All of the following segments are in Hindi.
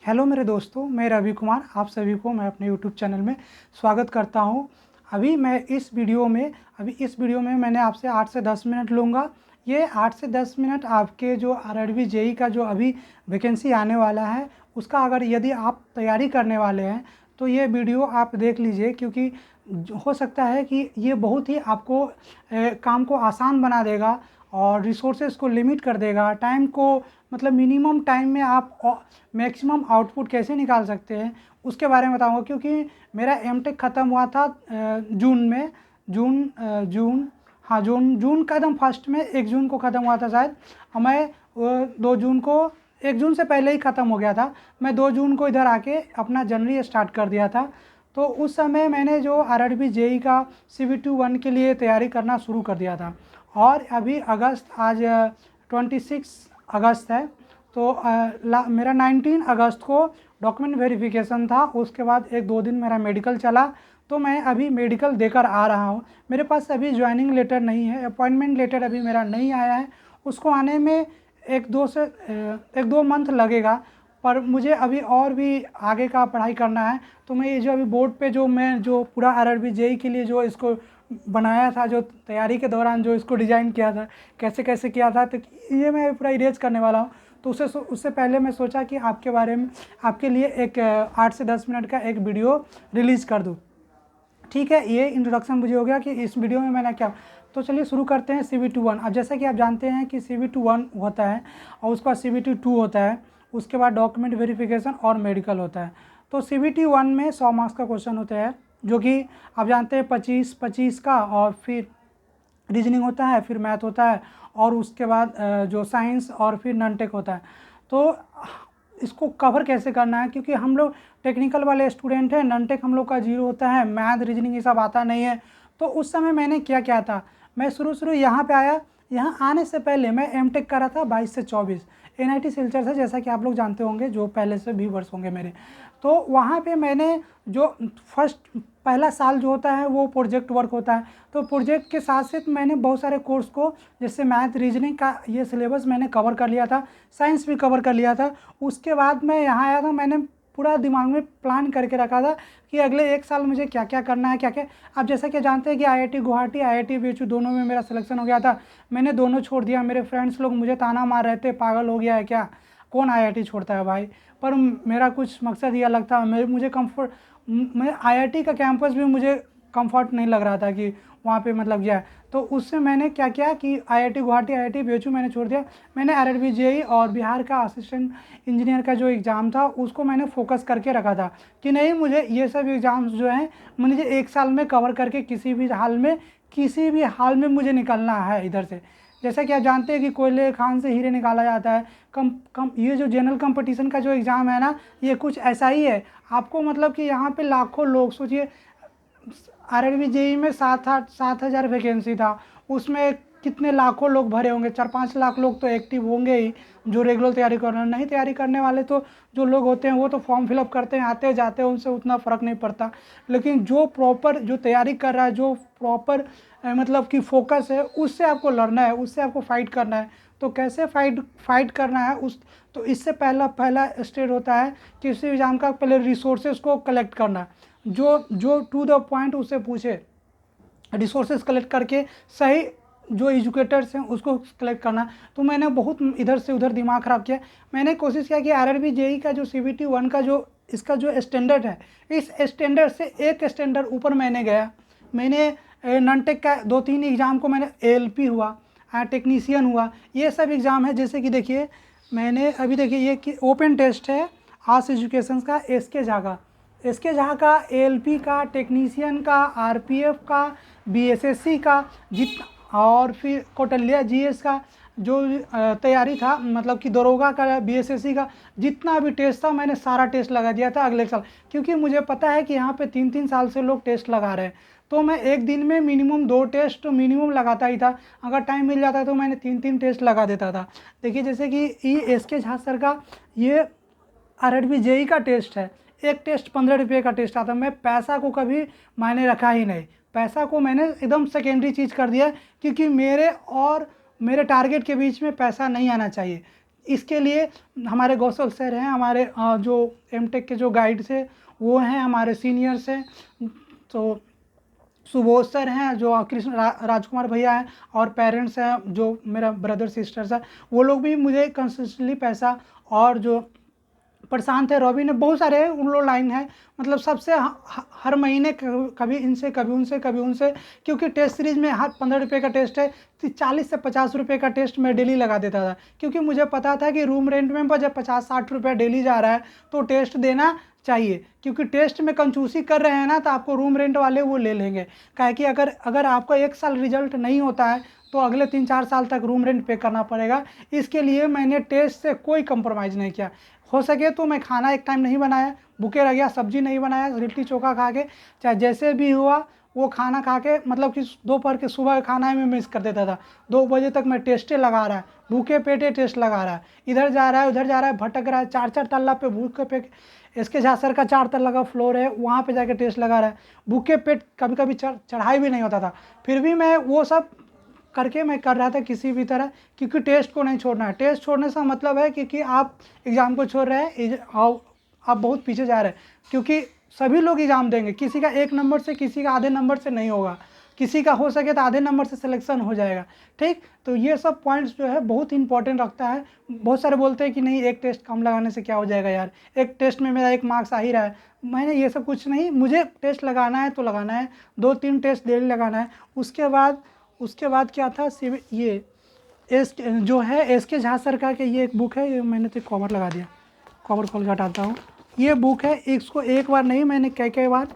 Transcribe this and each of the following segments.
हेलो मेरे दोस्तों, मैं रवि कुमार। आप सभी को मैं अपने यूट्यूब चैनल में स्वागत करता हूं। अभी इस वीडियो में मैंने आपसे 8 से 10 मिनट लूँगा। ये 8 से 10 मिनट आपके जो आरआरबी जेई का जो अभी वैकेंसी आने वाला है उसका अगर यदि आप तैयारी करने वाले हैं तो ये वीडियो आप देख लीजिए, क्योंकि हो सकता है कि ये बहुत ही आपको काम को आसान बना देगा और रिसोर्सेज को लिमिट कर देगा। टाइम को मतलब मिनिमम टाइम में आप मैक्सिमम आउटपुट कैसे निकाल सकते हैं उसके बारे में बताऊंगा। क्योंकि मेरा एमटेक ख़त्म हुआ था जून में। जून का एकदम फर्स्ट में 1 जून को ख़त्म हुआ था शायद। और मैं 2 जून को, 1 जून से पहले ही ख़त्म हो गया था। मैं 2 जून को इधर आके अपना जर्नी स्टार्ट कर दिया था। तो उस समय मैंने जो आरआरबी जेई का CBT-1 के लिए तैयारी करना शुरू कर दिया था। और अभी आज 26 अगस्त है। तो मेरा 19 अगस्त को डॉक्यूमेंट वेरिफिकेशन था। उसके बाद 1-2 दिन मेरा मेडिकल चला, तो मैं अभी मेडिकल देकर आ रहा हूँ। मेरे पास अभी ज्वाइनिंग लेटर नहीं है, अपॉइंटमेंट लेटर अभी मेरा नहीं आया है। उसको आने में 1-2 मंथ लगेगा। पर मुझे अभी और भी आगे का पढ़ाई करना है। तो मैं ये जो अभी बोर्ड पे मैं जो पूरा आरआरबी जेई के लिए जो इसको बनाया था, जो तैयारी के दौरान जो इसको डिज़ाइन किया था, कैसे कैसे किया था, तो ये मैं पूरा इरेज करने वाला हूँ। तो उससे पहले मैं सोचा कि आपके बारे में आपके लिए एक 8 से 10 मिनट का एक वीडियो रिलीज़ कर दूँ। ठीक है, ये इंट्रोडक्शन मुझे हो गया कि इस वीडियो में मैंने क्या। तो चलिए शुरू करते हैं। CBT-1, अब जैसा कि आप जानते हैं कि CBT-1 होता है और उसका CBT-2 होता है। उसके बाद डॉक्यूमेंट वेरिफिकेशन और मेडिकल होता है। तो CBT-1 में 100 मार्क्स का क्वेश्चन होता है, जो कि आप जानते हैं 25 का, और फिर रीजनिंग होता है, फिर मैथ होता है, और उसके बाद जो साइंस और फिर नॉन टेक होता है। तो इसको कवर कैसे करना है, क्योंकि हम लोग टेक्निकल वाले स्टूडेंट हैं, नॉन टेक हम लोग का 0 होता है, मैथ रीजनिंग ये सब आता नहीं है। तो उस समय मैंने क्या क्या था, मैं शुरू यहाँ पे आया। यहाँ आने से पहले मैं एमटेक करा था 22 से 24 NIT सिलचर से, जैसा कि आप लोग जानते होंगे जो पहले से भी वर्ष होंगे मेरे। तो वहाँ पे मैंने जो पहला साल जो होता है वो प्रोजेक्ट वर्क होता है। तो प्रोजेक्ट के साथ साथ मैंने बहुत सारे कोर्स को, जैसे मैथ रीजनिंग का ये सिलेबस मैंने कवर कर लिया था, साइंस भी कवर कर लिया था। उसके बाद मैं यहाँ आया था, मैंने पूरा दिमाग में प्लान करके रखा था कि अगले 1 साल मुझे क्या क्या करना है, क्या क्या। आप जैसा कि जानते हैं कि IIT गुवाहाटी, IIT BHU दोनों में मेरा सिलेक्शन हो गया था। मैंने दोनों छोड़ दिया। मेरे फ्रेंड्स लोग मुझे ताना मार रहे थे, पागल हो गया है क्या, कौन IIT छोड़ता है भाई। पर मेरा कुछ मकसद ये अलग था। मुझे कंफर्ट, मैं IIT का कैंपस भी मुझे कंफर्ट नहीं लग रहा था कि वहाँ पे मतलब क्या है। तो उससे मैंने क्या किया कि IIT गुवाहाटी, IIT BHU मैंने छोड़ दिया। मैंने आरआरबी जेई और बिहार का असिस्टेंट इंजीनियर का जो एग्ज़ाम था उसको मैंने फोकस करके रखा था कि नहीं, मुझे ये सब एग्ज़ाम्स जो हैं मुझे 1 साल में कवर करके किसी भी हाल में मुझे निकलना है इधर से। जैसा कि आप जानते हैं कि कोयले खान से हीरे निकाला जाता है। ये जो जनरल कंपटीशन का जो एग्ज़ाम है ना, ये कुछ ऐसा ही है। आपको मतलब कि यहाँ पे लाखों लोग, सोचिए आरआरबी जेई में 7,000 वैकेंसी था, उसमें कितने लाखों लोग भरे होंगे। 4-5 लाख लोग तो एक्टिव होंगे ही, जो रेगुलर तैयारी कर रहे हैं। नहीं तैयारी करने वाले तो जो लोग होते हैं वो तो फॉर्म फिलअप करते हैं, आते जाते हैं, उनसे उतना फ़र्क नहीं पड़ता। लेकिन जो प्रॉपर जो तैयारी कर रहा है, जो प्रॉपर मतलब कि फोकस है, उससे आपको लड़ना है, उससे आपको फाइट करना है। तो कैसे फाइट करना है तो इससे पहला स्टेज होता है किसी एग्जाम का, पहले रिसोर्सेज को कलेक्ट करना। जो टू द पॉइंट उससे पूछे, रिसोर्सेज कलेक्ट करके सही जो एजुकेटर्स हैं उसको कलेक्ट करना। तो मैंने बहुत इधर से उधर दिमाग ख़राब किया। मैंने कोशिश किया कि आरआरबी जेई का जो CBT-1 का जो इसका जो स्टैंडर्ड है, इस स्टैंडर्ड से एक स्टैंडर्ड ऊपर मैंने गया। मैंने नॉनटेक का 2-3 एग्ज़ाम को मैंने ALP हुआ, टेक्नीशियन हुआ, ये सब एग्ज़ाम है। जैसे कि देखिए, मैंने अभी देखिए ये कि ओपन टेस्ट है आस एजुकेशन का, SK झा का, ALP का, टेक्नीशियन का, RPF का, BSSC का, और फिर कौटिल्य GS का जो तैयारी था, मतलब कि दरोगा का, BSSC का जितना भी टेस्ट था मैंने सारा टेस्ट लगा दिया था अगले साल। क्योंकि मुझे पता है कि यहाँ पे 3-3 साल से लोग टेस्ट लगा रहे हैं। तो मैं एक दिन में मिनिमम 2 टेस्ट तो मिनिमम लगाता ही था। अगर टाइम मिल जाता तो मैंने 3-3 टेस्ट लगा देता था। देखिए जैसे कि ये SK झा सर का ये आरआरबी जेई का टेस्ट है। एक टेस्ट 15 रुपये का टेस्ट आता। मैं पैसा को कभी मायने रखा ही नहीं, पैसा को मैंने एकदम सेकेंडरी चीज़ कर दिया, क्योंकि मेरे और मेरे टारगेट के बीच में पैसा नहीं आना चाहिए। इसके लिए हमारे कौशल सर हैं, हमारे जो एमटेक के जो गाइड्स है वो हैं, हमारे सीनियर्स हैं, तो सुबोध सर हैं, जो कृष्ण राजकुमार भैया हैं, और पेरेंट्स हैं जो मेरा ब्रदर सिस्टर्स है, वो लोग भी मुझे कंसिस्टेंटली पैसा, और जो प्रशांत है, रवि ने, बहुत सारे उन लोग लाइन है, मतलब सबसे हर महीने कभी इनसे कभी उनसे कभी उनसे, क्योंकि टेस्ट सीरीज में हर 15 रुपये का टेस्ट है, तो 40 से 50 रुपये का टेस्ट मैं डेली लगा देता था, क्योंकि मुझे पता था कि रूम रेंट में जब 50-60 रुपये डेली जा रहा है तो टेस्ट देना चाहिए, क्योंकि टेस्ट में कंजूसी कर रहे हैं ना तो आपको रूम रेंट वाले वो ले लेंगे, काहे कि अगर आपका 1 साल रिजल्ट नहीं होता है तो अगले 3-4 साल तक रूम रेंट पे करना पड़ेगा। इसके लिए मैंने टेस्ट से कोई कंप्रोमाइज़ नहीं किया। हो सके तो मैं खाना एक टाइम नहीं बनाया, भूखे रह गया, सब्जी नहीं बनाया, लिट्टी चोखा खा के चाहे जैसे भी हुआ वो खाना खा के, मतलब कि दोपहर के सुबह का खाना में मिस कर देता था। 2 बजे तक मैं टेस्टे लगा रहा है, भूखे पेटे टेस्ट लगा रहा है, इधर जा रहा है उधर जा रहा है, भटक रहा है, 4-4 तल्ला पे भूखे पे इसके झा सर का 4 तल्ला का फ्लोर है, वहाँ पे जाके टेस्ट लगा रहा है, भूखे पेट कभी कभी चढ़ाई भी नहीं होता था, फिर भी मैं वो सब करके मैं कर रहा था किसी भी तरह, क्योंकि टेस्ट को नहीं छोड़ना है। टेस्ट छोड़ने से मतलब है कि आप एग्ज़ाम को छोड़ रहे हैं, आप बहुत पीछे जा रहे हैं, क्योंकि सभी लोग एग्ज़ाम देंगे, किसी का 1 नंबर से, किसी का आधे नंबर से नहीं होगा, किसी का हो सके तो आधे नंबर से सिलेक्शन हो जाएगा, ठीक। तो ये सब पॉइंट्स जो है बहुत इंपॉर्टेंट रखता है। बहुत सारे बोलते हैं कि नहीं एक टेस्ट कम लगाने से क्या हो जाएगा यार, एक टेस्ट में मेरा 1 मार्क्स आ ही रहा है। मैंने ये सब कुछ नहीं, मुझे टेस्ट लगाना है तो लगाना है, 2-3 टेस्ट डेली लगाना है। उसके बाद क्या था, ये जो है एस के झा सर का कि ये एक बुक है, ये मैंने तो कवर लगा दिया, कवर खोल के हटाता हूँ। ये बुक है, इसको एक बार नहीं मैंने कई बार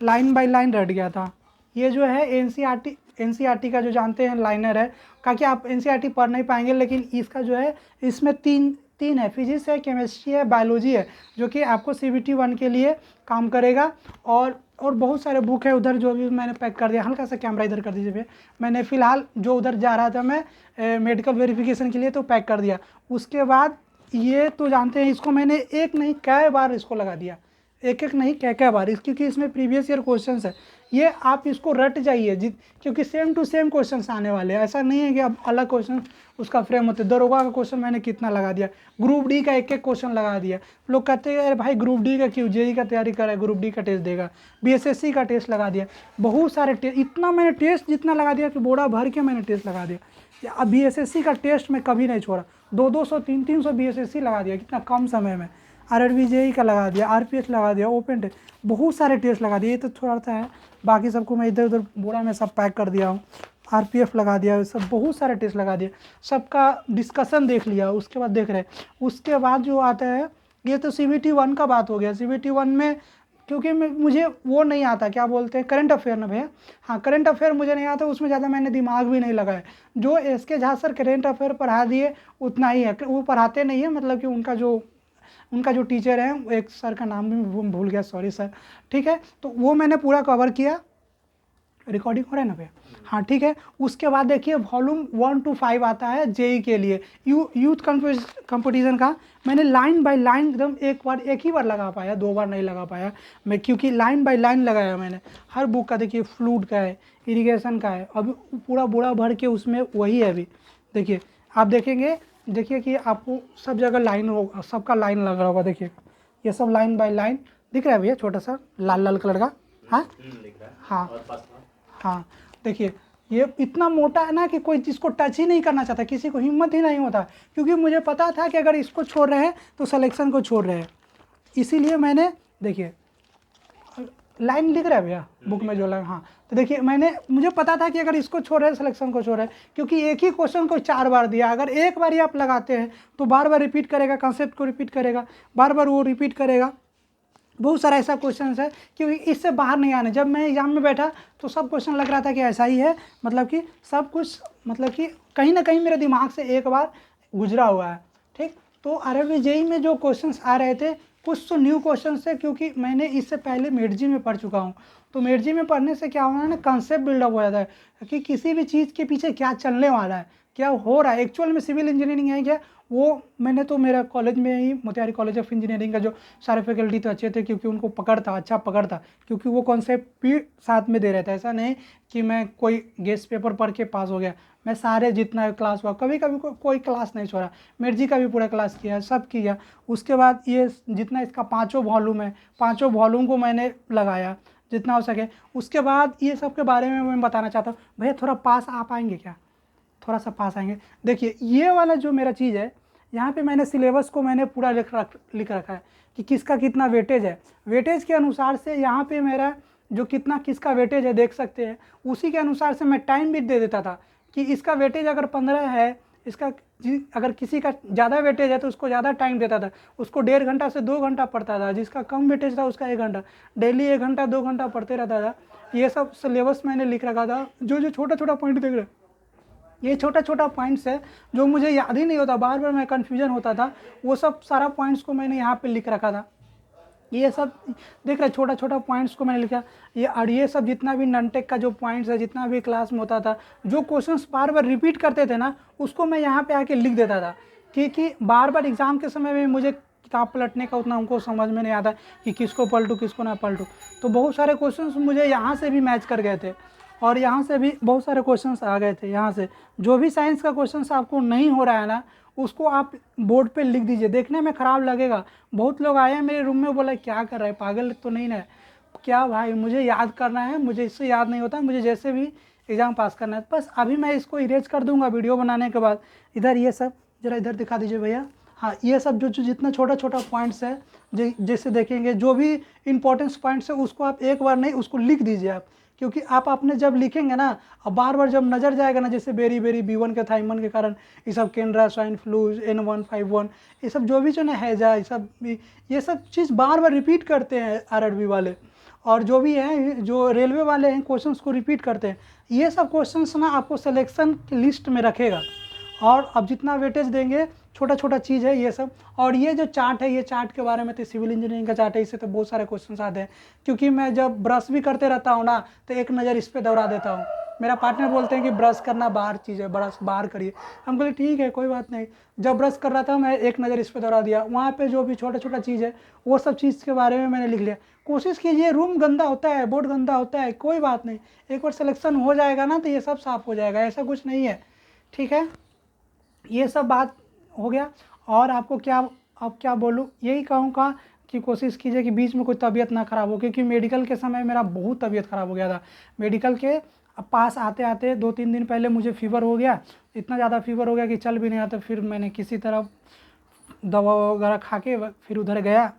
लाइन बाय लाइन रट गया था। ये जो है एनसीईआरटी का जो जानते हैं लाइनर है, क्योंकि आप एनसीईआरटी पढ़ नहीं पाएंगे, लेकिन इसका जो है इसमें तीन है, फिजिक्स है, केमिस्ट्री है, बायोलॉजी है, जो कि आपको CBT 1 के लिए काम करेगा। और बहुत सारे बुक है उधर जो भी मैंने पैक कर दिया। हल्का सा कैमरा इधर कर दीजिए भैया, मैंने फ़िलहाल जो उधर जा रहा था मैं मेडिकल वेरिफिकेशन के लिए तो पैक कर दिया। उसके बाद ये तो जानते हैं, इसको मैंने एक नहीं कई बार इसको लगा दिया, एक नहीं कई बार, क्योंकि इसमें प्रीवियस ईयर क्वेश्चंस है। ये आप इसको रट जाइए क्योंकि सेम टू सेम क्वेश्चंस आने वाले हैं, ऐसा नहीं है कि अब अलग क्वेश्चन उसका फ्रेम होते। दरोगा का क्वेश्चन मैंने कितना लगा दिया, ग्रुप डी का एक क्वेश्चन लगा दिया। लोग कहते हैं अरे भाई ग्रुप डी का क्यों, जेई का तैयारी कर रहा है, ग्रुप डी का टेस्ट देगा, BSSC का टेस्ट लगा दिया, बहुत सारे टेस्ट, इतना मैंने टेस्ट जितना लगा दिया कि बोरा भर के मैंने टेस्ट लगा दिया। अब BSSC का टेस्ट मैं कभी नहीं छोड़ा, 200 300 BSSC लगा दिया, कितना कम समय में। RRB JEE का लगा दिया, RPS लगा दिया, ओपन टेस्ट, बहुत सारे टेस्ट लगा दिए। ये तो थोड़ा सा है, बाकी सबको मैं इधर उधर बोरा में सब पैक कर दिया हूँ। RPF लगा दिया, सब बहुत सारे टेस्ट लगा दिए, सबका डिस्कशन देख लिया, उसके बाद देख रहे। उसके बाद जो आता है, ये तो CBT 1 का बात हो गया। CBT 1 में क्योंकि मुझे वो नहीं आता, क्या बोलते हैं, करंट अफेयर ना भैया, हाँ करंट अफेयर मुझे नहीं आता, उसमें ज़्यादा मैंने दिमाग भी नहीं लगाया। जो SK Jha sir current affair पढ़ा दिए उतना ही है, वो पढ़ाते नहीं है, मतलब कि उनका जो टीचर है, एक सर का नाम भी भूल गया, सॉरी सर, ठीक है। तो वो मैंने पूरा कवर किया। रिकॉर्डिंग हो रहा है ना भैया, हाँ ठीक है। उसके बाद देखिए वॉल्यूम 1 to 5 आता है JEE के लिए, यूथ कंपटीशन का। मैंने लाइन बाय लाइन एकदम एक ही बार लगा पाया, 2 बार नहीं लगा पाया मैं, क्योंकि लाइन बाय लाइन लगाया मैंने हर बुक का। देखिए फ्लूड का है, इरिगेशन का है, अभी पूरा बोरा भर के उसमें वही है अभी। देखिए आप देखेंगे, देखिए कि आपको सब जगह लाइन होगा, सबका लाइन लग रहा होगा। देखिए ये सब लाइन बाय लाइन दिख रहा है भैया, छोटा सा लाल कलर का, हाँ हाँ। देखिए ये इतना मोटा है ना कि कोई इसको टच ही नहीं करना चाहता, किसी को हिम्मत ही नहीं होता, क्योंकि मुझे पता था कि अगर इसको छोड़ रहे हैं तो सिलेक्शन को छोड़ रहे हैं। इसीलिए मैंने, देखिए लाइन लिख रहा है भैया बुक में जो लाइन, हाँ। तो देखिए मुझे पता था कि अगर इसको छोड़ रहे हैं सिलेक्शन को छोड़ रहे हैं, क्योंकि एक ही क्वेश्चन को 4 बार दिया, अगर एक बार ही आप लगाते हैं तो बार बार रिपीट करेगा, कंसेप्ट को रिपीट करेगा, बार बार वो रिपीट करेगा। बहुत सारा ऐसा क्वेश्चन है क्योंकि इससे बाहर नहीं आने। जब मैं एग्जाम में बैठा तो सब क्वेश्चन लग रहा था कि ऐसा ही है, मतलब कि सब कुछ, मतलब कि कहीं ना कहीं मेरे दिमाग से एक बार गुजरा हुआ है, ठीक। तो RRB JEE में जो क्वेश्चंस आ रहे थे, कुछ तो न्यू क्वेश्चन है, क्योंकि मैंने इससे पहले मेडजी में पढ़ चुका हूँ। तो मेडजी में पढ़ने से क्या होना है ना, कंसेप्ट बिल्डअप हो जाता है कि किसी भी चीज़ के पीछे क्या चलने वाला है, क्या हो रहा है एक्चुअल में, सिविल इंजीनियरिंग है क्या, वो मैंने तो मेरा कॉलेज में ही मोतिहारी कॉलेज ऑफ इंजीनियरिंग का जो सारे फैकल्टी तो अच्छे थे, क्योंकि उनको पकड़ता अच्छा पकड़ता, क्योंकि वो कॉन्सेप्ट भी साथ में दे रहे थे। ऐसा नहीं कि मैं कोई गेस्ट पेपर पढ़ के पास हो गया, मैं सारे जितना क्लास हुआ कभी कभी कोई क्लास नहीं छोड़ा, मेरजी का भी पूरा क्लास किया, सब किया। उसके बाद ये जितना इसका 5 वॉल्यूम है, 5 वॉल्यूम को मैंने लगाया जितना हो सके। उसके बाद ये सब के बारे में मैं बताना चाहता हूँ। भैया थोड़ा पास आ पाएंगे क्या, थोड़ा सा पास आएंगे। देखिए ये वाला जो मेरा चीज़ है, यहाँ पे मैंने सिलेबस को मैंने पूरा लिख रखा है कि किसका कितना वेटेज है। वेटेज के अनुसार से यहाँ पे मेरा जो कितना किसका वेटेज है देख सकते हैं। उसी के अनुसार से मैं टाइम भी दे देता था कि इसका वेटेज अगर 15 है, इसका अगर किसी का ज़्यादा वेटेज है तो उसको ज़्यादा टाइम देता था, उसको 1.5 घंटा से 2 घंटा पढ़ता था। जिसका कम वेटेज था उसका 1 घंटा, डेली 1 घंटा 2 घंटा पढ़ते रहता था। ये सब सिलेबस मैंने लिख रखा था। जो छोटा छोटा पॉइंट देख रहे, ये छोटा छोटा पॉइंट्स है जो मुझे याद ही नहीं होता, बार बार मैं कन्फ्यूजन होता था। वो सब सारा पॉइंट्स को मैंने यहाँ पे लिख रखा था। ये सब देख रहे छोटा छोटा पॉइंट्स को मैंने लिखा ये। और ये सब जितना भी नॉनटेक का जो पॉइंट्स है, जितना भी क्लास में होता था, जो क्वेश्चंस बार बार रिपीट करते थे ना, उसको मैं यहाँ पे आके लिख देता था। क्योंकि बार बार एग्जाम के समय में मुझे किताब पलटने का उतना हमको समझ में नहीं आता कि किसको पलटूँ किसको ना पलटूँ। तो बहुत सारे क्वेश्चंस मुझे यहाँ से भी मैच कर गए थे, और यहाँ से भी बहुत सारे क्वेश्चंस आ गए थे। यहाँ से जो भी साइंस का क्वेश्चंस आपको नहीं हो रहा है ना, उसको आप बोर्ड पे लिख दीजिए। देखने में ख़राब लगेगा। बहुत लोग आए हैं मेरे रूम में, बोला क्या कर रहा है, पागल तो नहीं ना। क्या भाई, मुझे याद करना है, मुझे इससे याद नहीं होता, मुझे जैसे भी एग्ज़ाम पास करना है। बस अभी मैं इसको इरेज कर दूंगा वीडियो बनाने के बाद। इधर ये सब ज़रा इधर दिखा दीजिए भैया। हाँ, ये सब जो जितना छोटा छोटा पॉइंट्स है, जैसे देखेंगे जो भी इंपॉर्टेंस पॉइंट्स है उसको आप एक बार नहीं, उसको लिख दीजिए आप। क्योंकि आप अपने जब लिखेंगे ना, अब बार बार जब नज़र जाएगा ना, जैसे बेरी बेरी B1 के थाइमन के कारण ये सब केनरा स्वाइन फ्लू N151 ये सब जो भी जो ना हैजा ये सब चीज़ बार बार रिपीट करते हैं RRB वाले, और जो भी हैं जो रेलवे वाले हैं क्वेश्चंस को रिपीट करते हैं। ये सब क्वेश्चंस ना आपको सिलेक्शन की लिस्ट में रखेगा, और अब जितना वेटेज देंगे छोटा छोटा चीज़ है ये सब। और ये जो चार्ट है, ये चार्ट के बारे में तो सिविल इंजीनियरिंग का चार्ट है, इससे तो बहुत सारे क्वेश्चन आते हैं। क्योंकि मैं जब ब्रश भी करते रहता हूँ ना, तो एक नज़र इस पर दौड़ा देता हूँ। मेरा पार्टनर बोलते हैं कि ब्रश करना बाहर चीज़ है, ब्रश बाहर करिए। हम बोले ठीक है कोई बात नहीं। जब ब्रश कर रहा था मैं एक नज़र इस पर दौड़ा दिया, वहाँ पर जो भी छोटा छोटा चीज़ है वो सब चीज़ के बारे में मैंने लिख लिया। कोशिश कीजिए, रूम गंदा होता है, बोर्ड गंदा होता है, कोई बात नहीं, एक बार सिलेक्शन हो जाएगा ना तो ये सब साफ़ हो जाएगा, ऐसा कुछ नहीं है। ठीक है, ये सब बात हो गया। और आपको क्या, अब क्या बोलूँ, यही कहूँगा कि कोशिश कीजिए कि बीच में कोई तबीयत ना ख़राब हो, क्योंकि मेडिकल के समय मेरा बहुत तबीयत ख़राब हो गया था। मेडिकल के पास आते आते 2-3 दिन पहले मुझे फ़ीवर हो गया, इतना ज़्यादा फ़ीवर हो गया कि चल भी नहीं आता। फिर मैंने किसी तरह दवा वगैरह खा के फिर उधर गया।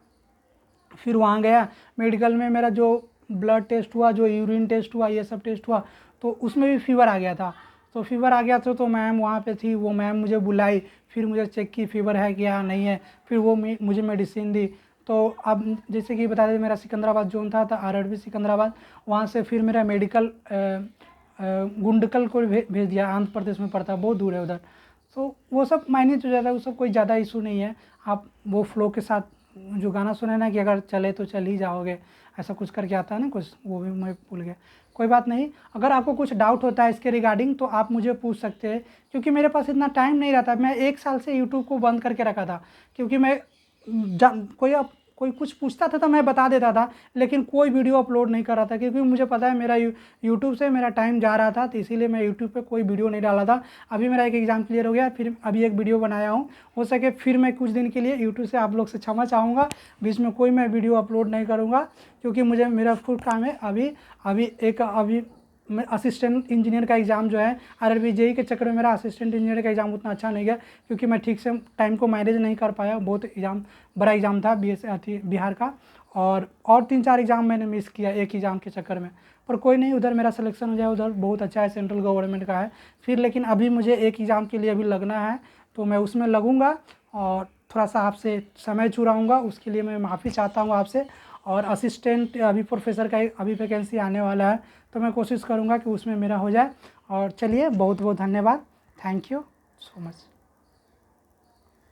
फिर वहाँ गया मेडिकल में, मेरा जो ब्लड टेस्ट हुआ, जो यूरिन टेस्ट हुआ, ये सब टेस्ट हुआ, तो उसमें भी फ़ीवर आ गया था। तो फीवर आ गया था, तो मैम वहाँ पे थी, वो मैम मुझे बुलाई, फिर मुझे चेक की फीवर है क्या नहीं है, फिर वो मुझे मेडिसिन दी। तो अब जैसे कि बता दें, मेरा सिकंदराबाद जोन था RRB सिकंदराबाद, वहाँ से फिर मेरा मेडिकल गुंडकल को भेज दिया, आंध्र प्रदेश में पड़ता है, बहुत दूर है उधर। तो वो सब मैनेज हो जाता है, वो सब कोई ज़्यादा इशू नहीं है। आप वो फ्लो के साथ जो गाना सुने ना कि अगर चले तो चल ही जाओगे, ऐसा कुछ करके आता है ना कुछ, वो भी मैं भूल गया, कोई बात नहीं। अगर आपको कुछ डाउट होता है इसके रिगार्डिंग तो आप मुझे पूछ सकते हैं, क्योंकि मेरे पास इतना टाइम नहीं रहता। मैं 1 साल से यूट्यूब को बंद करके रखा था, क्योंकि मैं कोई कुछ पूछता था तो मैं बता देता था, लेकिन कोई वीडियो अपलोड नहीं कर रहा था, क्योंकि मुझे पता है मेरा यूट्यूब से मेरा टाइम जा रहा था, तो इसीलिए मैं यूट्यूब पे कोई वीडियो नहीं डाला था। अभी मेरा एक एग्ज़ाम क्लियर हो गया, फिर अभी एक वीडियो बनाया हूँ। हो सके फिर मैं कुछ दिन के लिए यूट्यूब से आप लोग से क्षमा चाहूँगा, बीच में कोई मैं वीडियो अपलोड नहीं करूँगा, क्योंकि मुझे मेरा फुल काम है। अभी मैं असिस्टेंट इंजीनियर का एग्ज़ाम जो है RRB JEE के चक्कर में मेरा असिस्टेंट इंजीनियर का एग्ज़ाम उतना अच्छा नहीं गया, क्योंकि मैं ठीक से टाइम को मैनेज नहीं कर पाया। बहुत एग्ज़ाम बड़ा एग्ज़ाम था बिहार का, और 3-4 एग्ज़ाम मैंने मिस किया एक एग्ज़ाम के चक्कर में। पर कोई नहीं, उधर मेरा सिलेक्शन हो जाए, उधर बहुत अच्छा है, सेंट्रल गवर्नमेंट का है फिर। लेकिन अभी मुझे एक एग्ज़ाम के लिए अभी लगना है, तो मैं उसमें लगूँगा, और थोड़ा सा आपसे समय चुराऊँगा, उसके लिए मैं माफ़ी चाहता हूँ आपसे। और असिस्टेंट अभी प्रोफेसर का अभी वैकेंसी आने वाला है, तो मैं कोशिश करूँगा कि उसमें मेरा हो जाए। और चलिए, बहुत बहुत धन्यवाद, थैंक यू सो मच।